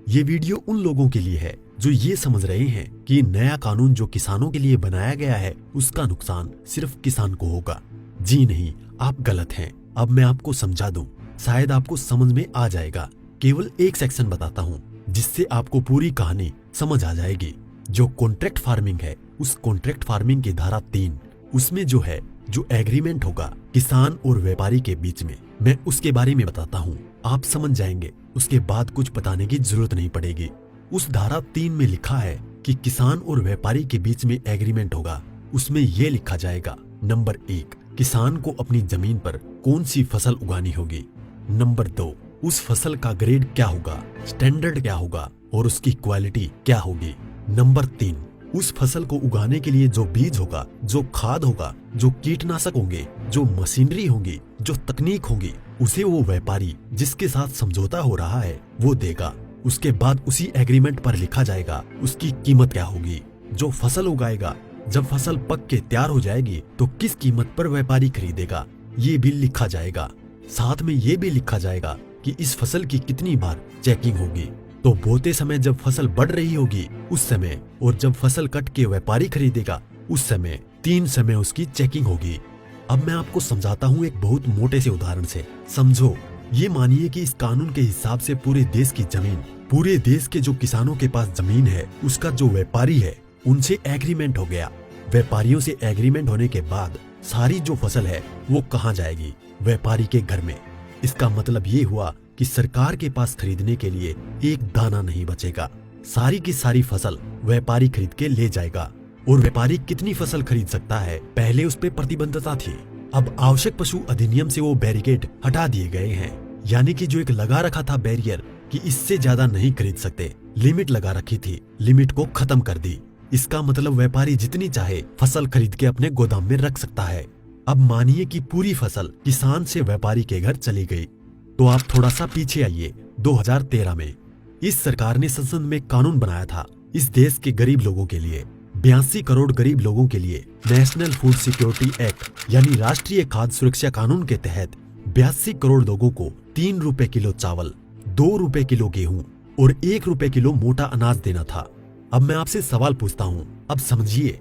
ये वीडियो उन लोगों के लिए है जो ये समझ रहे हैं कि नया कानून जो किसानों के लिए बनाया गया है उसका नुकसान सिर्फ किसान को होगा। जी नहीं, आप गलत हैं। अब मैं आपको समझा दूं, शायद आपको समझ में आ जाएगा। केवल एक सेक्शन बताता हूँ जिससे आपको पूरी कहानी समझ आ जाएगी। जो कॉन्ट्रैक्ट फार्मिंग है, उस कॉन्ट्रैक्ट फार्मिंग की धारा 3, उसमें जो एग्रीमेंट होगा किसान और व्यापारी के बीच में, मैं उसके बारे में बताता हूँ। आप समझ जाएंगे, उसके बाद कुछ बताने की जरूरत नहीं पड़ेगी। उस धारा 3 में लिखा है कि किसान और व्यापारी के बीच में एग्रीमेंट होगा। उसमें यह लिखा जाएगा, नंबर 1, किसान को अपनी जमीन पर कौन सी फसल उगानी होगी। नंबर 2, उस फसल का ग्रेड क्या होगा, स्टैंडर्ड क्या होगा और उसकी क्वालिटी क्या होगी। नंबर 3, उस फसल को उगाने के लिए जो बीज होगा, जो खाद होगा, जो कीटनाशक होंगे, जो मशीनरी होगी, जो तकनीक होगी, उसे वो व्यापारी जिसके साथ समझौता हो रहा है वो देगा। उसके बाद उसी एग्रीमेंट पर लिखा जाएगा उसकी कीमत क्या होगी। जो फसल उगाएगा, जब फसल पक के तैयार हो जाएगी तो किस कीमत पर व्यापारी खरीदेगा, ये भी लिखा जाएगा। साथ में ये भी लिखा जाएगा कि इस फसल की कितनी बार चेकिंग होगी। तो बोते समय जब फसल बढ़ रही होगी उस समय, और जब फसल कट के व्यापारी खरीदेगा उस समय, 3 समय उसकी चेकिंग होगी। अब मैं आपको समझाता हूँ एक बहुत मोटे से उदाहरण से। समझो, ये मानिए कि इस कानून के हिसाब से पूरे देश की जमीन, पूरे देश के जो किसानों के पास जमीन है, उसका जो व्यापारी है उनसे एग्रीमेंट हो गया। व्यापारियों से एग्रीमेंट होने के बाद सारी जो फसल है वो कहाँ जाएगी, व्यापारी के घर में। इसका मतलब ये हुआ कि सरकार के पास खरीदने के लिए एक दाना नहीं बचेगा। सारी की सारी फसल व्यापारी खरीद के ले जाएगा। और व्यापारी कितनी फसल खरीद सकता है, पहले उस पे प्रतिबंधता थी। अब आवश्यक पशु अधिनियम से वो बैरिकेड हटा दिए गए हैं। यानी कि जो एक लगा रखा था बैरियर कि इससे ज्यादा नहीं खरीद सकते, लिमिट लगा रखी थी, लिमिट को खत्म कर दी। इसका मतलब व्यापारी जितनी चाहे फसल खरीद के अपने गोदाम में रख सकता है। अब मानिए कि पूरी फसल किसान से व्यापारी के घर चली गई, तो आप थोड़ा सा पीछे आइए। 2013 में इस सरकार ने संसद में कानून बनाया था इस देश के गरीब लोगों के लिए। 82 करोड़ गरीब लोगों के लिए नेशनल फूड सिक्योरिटी एक्ट यानी राष्ट्रीय खाद्य सुरक्षा कानून के तहत 82 करोड़ लोगों को 3 रुपए किलो चावल, 2 रुपए किलो गेहूं और 1 रुपए किलो मोटा अनाज देना था। अब मैं आपसे सवाल पूछता हूँ, अब समझिए,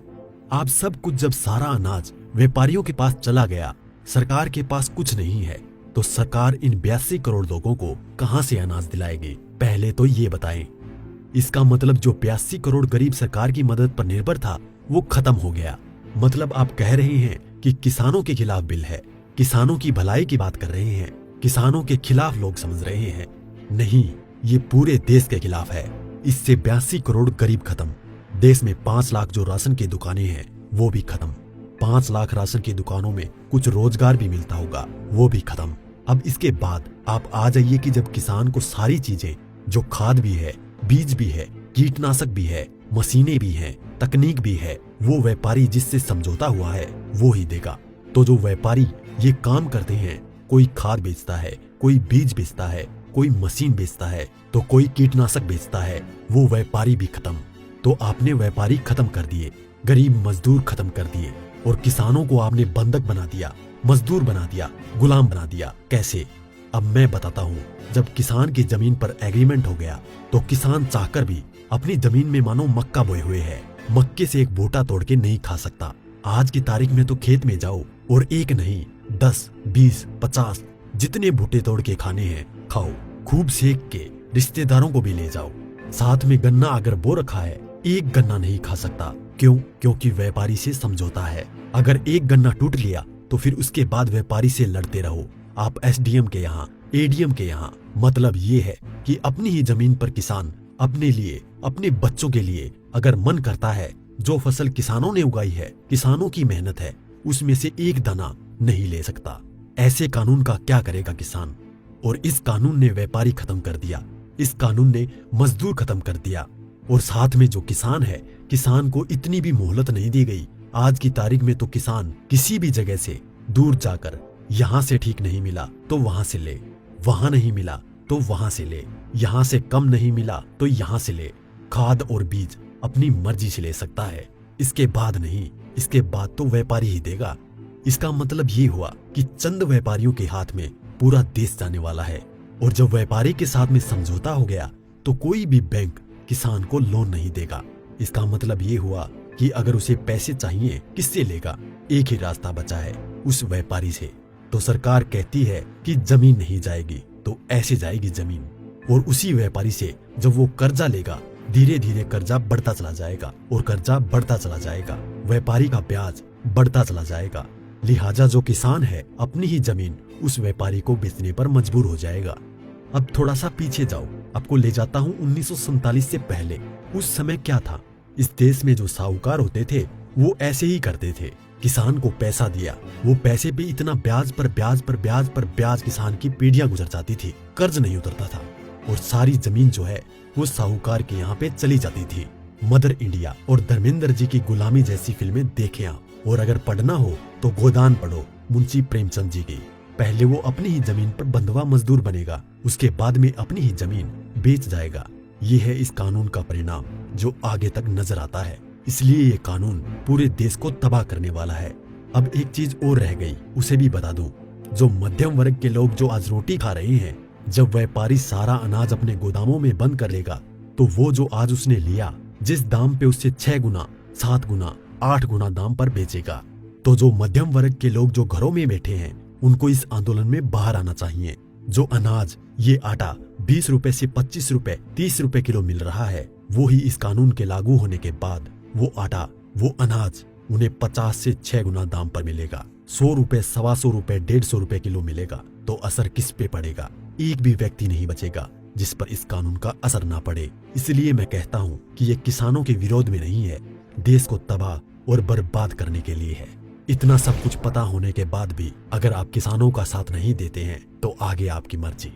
आप सब कुछ जब सारा अनाज व्यापारियों के पास चला गया, सरकार के पास कुछ नहीं है, तो सरकार इन 82 करोड़ लोगों को कहां से अनाज दिलाएगी, पहले तो ये बताएं। इसका मतलब जो 82 करोड़ गरीब सरकार की मदद पर निर्भर था वो खत्म हो गया। मतलब आप कह रहे हैं कि किसानों के खिलाफ बिल है, किसानों की भलाई की बात कर रहे हैं, किसानों के खिलाफ लोग समझ रहे हैं। नहीं, ये पूरे देश के खिलाफ है। इससे 82 करोड़ गरीब खत्म। देश में 5 लाख जो राशन की दुकानें हैं वो भी खत्म। 5 लाख राशन की दुकानों में कुछ रोजगार भी मिलता होगा, वो भी खत्म। अब इसके बाद आप आ जाइए कि जब किसान को सारी चीजें, जो खाद भी है, बीज भी है, कीटनाशक भी है, मशीनें भी हैं, तकनीक भी है, वो व्यापारी जिससे समझौता हुआ है वो ही देगा। तो जो व्यापारी ये काम करते हैं, कोई खाद बेचता है, कोई बीज बेचता है, कोई मशीन बेचता है, तो कोई कीटनाशक बेचता है, वो व्यापारी भी खत्म। तो आपने व्यापारी खत्म कर दिए, गरीब मजदूर खत्म कर दिए, और किसानों को आपने बंधक बना दिया, मजदूर बना दिया, गुलाम बना दिया। कैसे? अब मैं बताता हूँ। जब किसान की जमीन पर एग्रीमेंट हो गया तो किसान चाहकर भी अपनी जमीन में मानो मक्का बोए हुए है, मक्के से एक बोटा तोड़ के नहीं खा सकता। आज की तारीख में तो खेत में जाओ और एक नहीं 10, 20, 50 जितने भुट्टे तोड़ के खाने हैं खाओ, खूब सेक के रिश्तेदारों को भी ले जाओ। साथ में गन्ना अगर बो रखा है, एक गन्ना नहीं खा सकता। क्यों? क्योंकि व्यापारी से समझौता है। अगर एक गन्ना टूट लिया तो फिर उसके बाद व्यापारी से लड़ते रहो, आप एसडीएम के यहाँ, एडीएम के यहाँ। मतलब ये है कि अपनी ही जमीन पर किसान अपने लिए, अपने बच्चों के लिए अगर मन करता है, जो फसल किसानों ने उगाई है, किसानों की मेहनत है, उसमें से एक दाना नहीं ले सकता। ऐसे कानून का क्या करेगा किसान? और इस कानून ने व्यापारी खत्म कर दिया, इस कानून ने मजदूर खत्म कर दिया, और साथ में जो किसान है, किसान को इतनी भी मोहलत नहीं दी गई। आज की तारीख में तो किसान किसी भी जगह से दूर जाकर, यहाँ से ठीक नहीं मिला तो वहां से ले, वहां नहीं मिला तो वहां से ले, यहाँ से कम नहीं मिला तो यहाँ से ले। खाद और बीज अपनी मर्जी से ले सकता है, इसके बाद नहीं, इसके बाद तो व्यापारी ही देगा। इसका मतलब ये हुआ कि चंद व्यापारियों के हाथ में पूरा देश जाने वाला है। और जब व्यापारी के साथ में समझौता हो गया तो कोई भी बैंक किसान को लोन नहीं देगा। इसका मतलब ये हुआ कि अगर उसे पैसे चाहिए किससे लेगा? एक ही रास्ता बचा है, उस व्यापारी से। तो सरकार कहती है कि जमीन नहीं जाएगी, तो ऐसे जाएगी जमीन। और उसी व्यापारी से जब वो कर्जा लेगा, धीरे धीरे कर्जा बढ़ता चला जाएगा और कर्जा बढ़ता चला जाएगा, व्यापारी का ब्याज बढ़ता चला जाएगा। लिहाजा जो किसान है अपनी ही जमीन उस व्यापारी को बेचने पर मजबूर हो जाएगा। अब थोड़ा सा पीछे जाओ, आपको ले जाता हूँ 1947 से पहले। उस समय क्या था? इस देश में जो साहूकार होते थे वो ऐसे ही करते थे। किसान को पैसा दिया, वो पैसे पे इतना ब्याज पर ब्याज पर ब्याज पर ब्याज किसान की पीढ़ियां गुजर जाती थी, कर्ज नहीं उतरता था और सारी जमीन जो है वो साहूकार के यहाँ पे चली जाती थी। मदर इंडिया और धर्मेंद्र जी की गुलामी जैसी फिल्में देखें आप। और अगर पढ़ना हो तो गोदान पढ़ो मुंशी प्रेमचंद जी की। पहले वो अपनी ही जमीन पर बंधुआ मजदूर बनेगा, उसके बाद में अपनी ही जमीन बेच जाएगा। ये है इस कानून का परिणाम जो आगे तक नजर आता है। इसलिए ये कानून पूरे देश को तबाह करने वाला है। अब एक चीज और रह गई, उसे भी बता दूं। जो मध्यम वर्ग के लोग जो आज रोटी खा रहे हैं, जब व्यापारी सारा अनाज अपने गोदामों में बंद कर लेगा, तो वो जो आज उसने लिया जिस दाम पे उससे 6 गुना 7 गुना 8 गुना दाम पर बेचेगा। तो जो मध्यम वर्ग के लोग जो घरों में बैठे हैं उनको इस आंदोलन में बाहर आना चाहिए। जो अनाज, ये आटा 20 रुपए से 25 रुपए 30 रुपए किलो मिल रहा है, वो ही इस कानून के लागू होने के बाद वो आटा, वो अनाज उन्हें 50 से 6 गुना दाम पर मिलेगा। 100 रुपए, 125 रुपए, 150 रुपए किलो मिलेगा। तो असर किस पे पड़ेगा? एक भी व्यक्ति नहीं बचेगा जिस पर इस कानून का असर ना पड़े। इसलिए मैं कहता हूँ कि ये किसानों के विरोध में नहीं है, देश को तबाह और बर्बाद करने के लिए है। इतना सब कुछ पता होने के बाद भी अगर आप किसानों का साथ नहीं देते हैं तो आगे आपकी मर्जी।